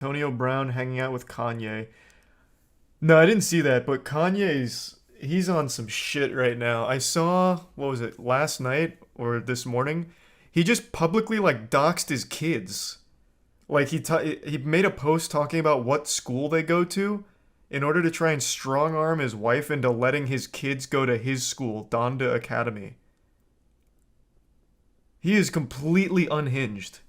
Antonio Brown hanging out with Kanye. No, I didn't see that, but he's on some shit right now. I saw, what was it, last night or this morning? He just publicly like doxed his kids. Like he made a post talking about what school they go to in order to try and strong arm his wife into letting his kids go to his school, Donda Academy. He is completely unhinged.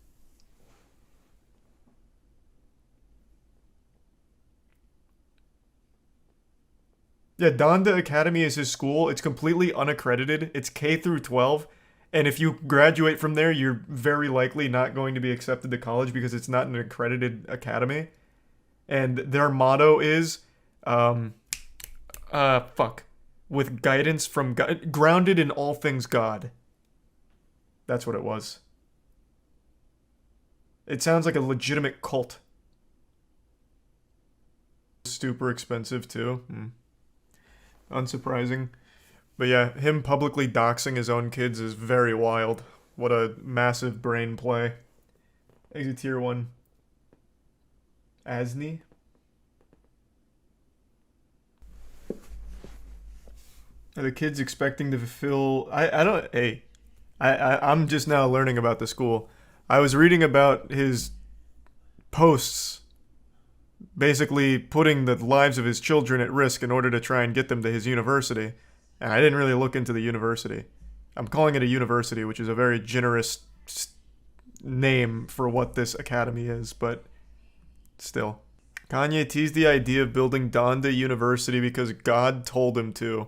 Yeah, Donda Academy is his school. It's completely unaccredited. It's K through 12. And if you graduate from there, you're very likely not going to be accepted to college because it's not an accredited academy. And their motto is, fuck. With guidance from God, grounded in all things God. That's what it was. It sounds like a legitimate cult. Super expensive too. Unsurprising. But yeah, him publicly doxing his own kids is very wild. What a massive brain play. Exit tier 1. Asni? Are the kids expecting to fulfill... I don't... Hey. I'm just now learning about the school. I was reading about his posts basically putting the lives of his children at risk in order to try and get them to his university. And I didn't really look into the university. I'm calling it a university, which is a very generous name for what this academy is, but still. Kanye teased the idea of building Donda University because God told him to.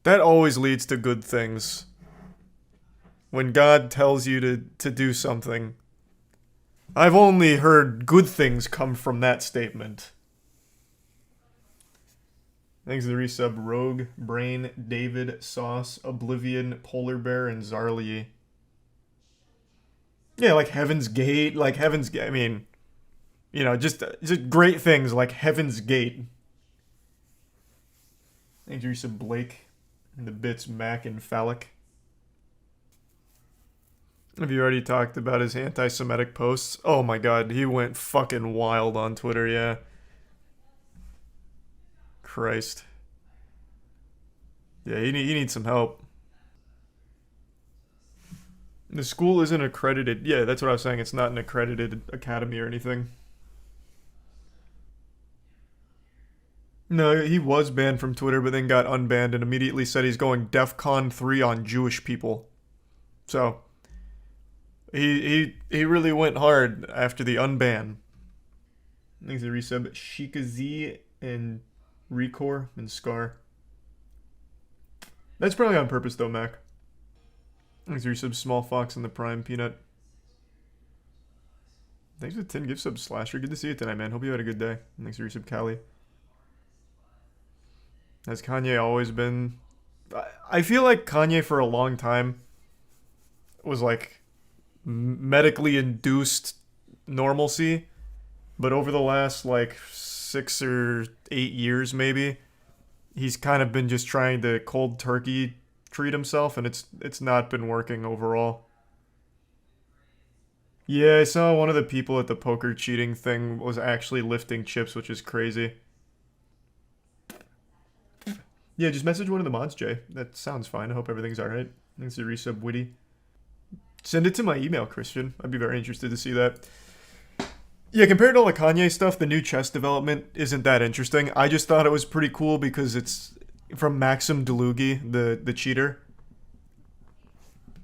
That always leads to good things. When God tells you to do something. I've only heard good things come from that statement. Thanks to the resub, Rogue, Brain, David, Sauce, Oblivion, Polar Bear, and Zarly. Yeah, like Heaven's Gate, I mean, you know, just great things like Heaven's Gate. Thanks to the resub, Blake, and the bits, Mac, and Phallic. Have you already talked about his anti-Semitic posts? Oh my god, he went fucking wild on Twitter, yeah. Christ. Yeah, he needs some help. The school isn't accredited. Yeah, that's what I was saying. It's not an accredited academy or anything. No, he was banned from Twitter, but then got unbanned and immediately said he's going DEFCON 3 on Jewish people. So... He really went hard after the unban. Thanks to the resub, Shika Z and Recor and Scar. That's probably on purpose though, Mac. Thanks to the resub, Small Fox and the Prime Peanut. Thanks for the 10 gift subs, Slasher. Good to see you tonight, man. Hope you had a good day. Thanks to the resub, Callie. Has Kanye always been... I feel like Kanye for a long time was like... medically induced normalcy, but over the last like 6 or 8 years maybe, he's kind of been just trying to cold turkey treat himself, and it's not been working overall. Yeah, I saw one of the people at the poker cheating thing was actually lifting chips, which is crazy. Yeah, just message one of the mods, Jay. That sounds fine. I hope everything's alright. Thanks to resub Witty. Send it to my email, Christian. I'd be very interested to see that. Yeah, compared to all the Kanye stuff, the new chess development isn't that interesting. I just thought it was pretty cool because it's from Maxim Delugi, the cheater.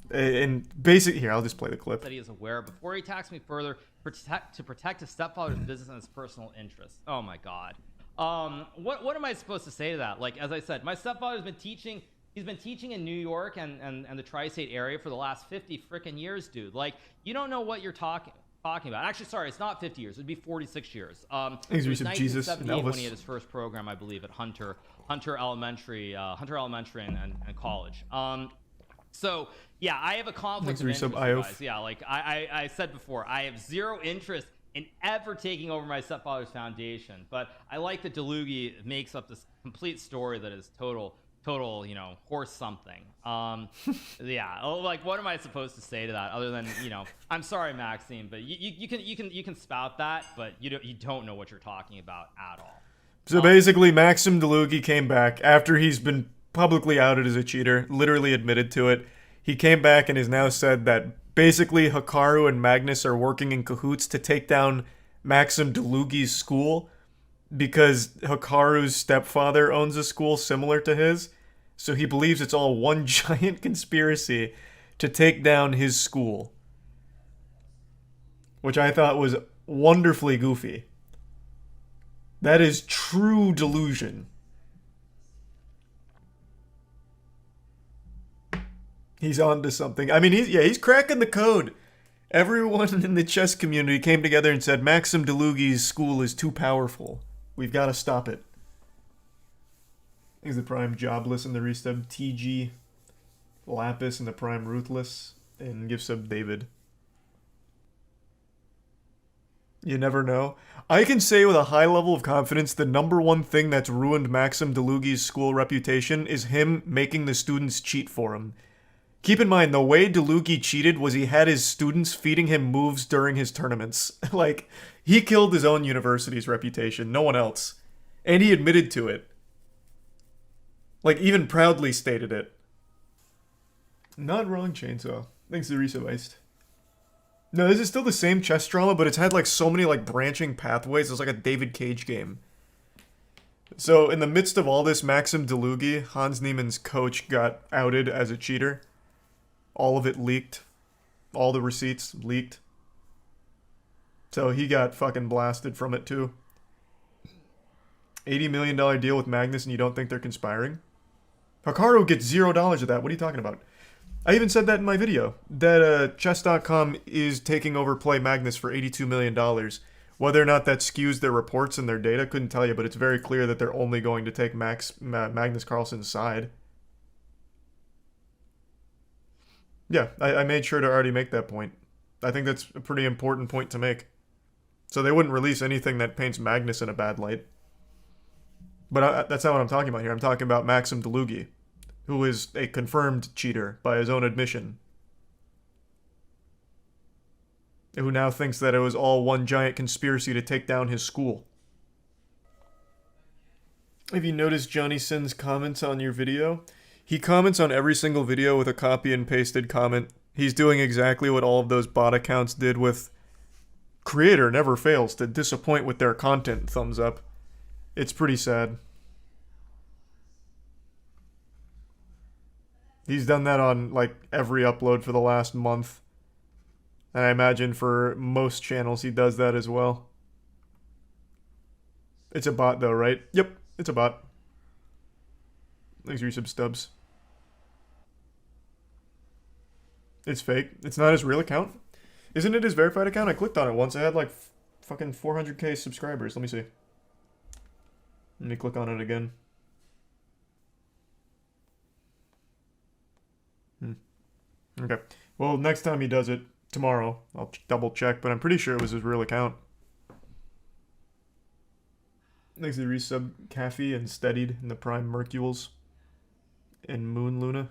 And basically, here, I'll just play the clip. That he is aware before he attacks me further to protect his stepfather's business and his personal interests. Oh my God. What am I supposed to say to that? Like, as I said, my stepfather's been teaching. He's been teaching in New York and the tri-state area for the last 50 freaking years, dude. Like, you don't know what you're talking about. Actually, sorry, it's not 50 years. It'd be 46 years. It was 1978 when he had his first program, I believe, at Hunter Elementary and college. So yeah, I have a conflict of interest, guys. Yeah, like I said before, I have zero interest in ever taking over my stepfather's foundation. But I like that Delugi makes up this complete story that is total total, you know, horse something. Yeah, like what am I supposed to say to that other than, you know, I'm sorry, Maxime, but you can spout that, but you don't know what you're talking about at all. So basically, Maxim Delugi came back after he's been publicly outed as a cheater, literally admitted to it. He came back and has now said that basically Hikaru and Magnus are working in cahoots to take down Maxim Delugi's school because Hikaru's stepfather owns a school similar to his. So he believes it's all one giant conspiracy to take down his school. Which I thought was wonderfully goofy. That is true delusion. He's on to something. I mean, he's cracking the code. Everyone in the chess community came together and said Maxim Delugi's school is too powerful. We've got to stop it. He's the prime jobless in the resub. TG Lapis in the prime ruthless. And give sub David. You never know. I can say with a high level of confidence the number one thing that's ruined Maxim Delugi's school reputation is him making the students cheat for him. Keep in mind, the way Delugi cheated was he had his students feeding him moves during his tournaments. Like, he killed his own university's reputation, no one else. And he admitted to it. Like, even proudly stated it. Not wrong, Chainsaw. Thanks to Resubiced. No, this is still the same chess drama, but it's had, like, so many, like, branching pathways. It's like a David Cage game. So, in the midst of all this, Maxim Delugi, Hans Niemann's coach, got outed as a cheater. All of it leaked. All the receipts leaked. So he got fucking blasted from it too. $80 million deal with Magnus and you don't think they're conspiring? Hikaru gets $0 of that. What are you talking about? I even said that in my video. That chess.com is taking over Play Magnus for $82 million. Whether or not that skews their reports and their data, couldn't tell you, but it's very clear that they're only going to take Magnus Carlsen's side. Yeah, I made sure to already make that point. I think that's a pretty important point to make. So they wouldn't release anything that paints Magnus in a bad light. But that's not what I'm talking about here. I'm talking about Maxim Delugi, who is a confirmed cheater by his own admission. Who now thinks that it was all one giant conspiracy to take down his school. Have you noticed Johnny Sin's comments on your video? He comments on every single video with a copy and pasted comment. He's doing exactly what all of those bot accounts did with Creator never fails to disappoint with their content, thumbs up. It's pretty sad. He's done that on like every upload for the last month. And I imagine for most channels he does that as well. It's a bot though, right? Yep, it's a bot. Thanks for your sub stubs. It's fake. It's not his real account. Isn't it his verified account? I clicked on it once. I had like fucking 400k subscribers. Let me see. Let me click on it again. Okay. Well, next time he does it, tomorrow, I'll double check, but I'm pretty sure it was his real account. Thanks to the resub Caffey and Steadied in the Prime Mercules and Moon Luna.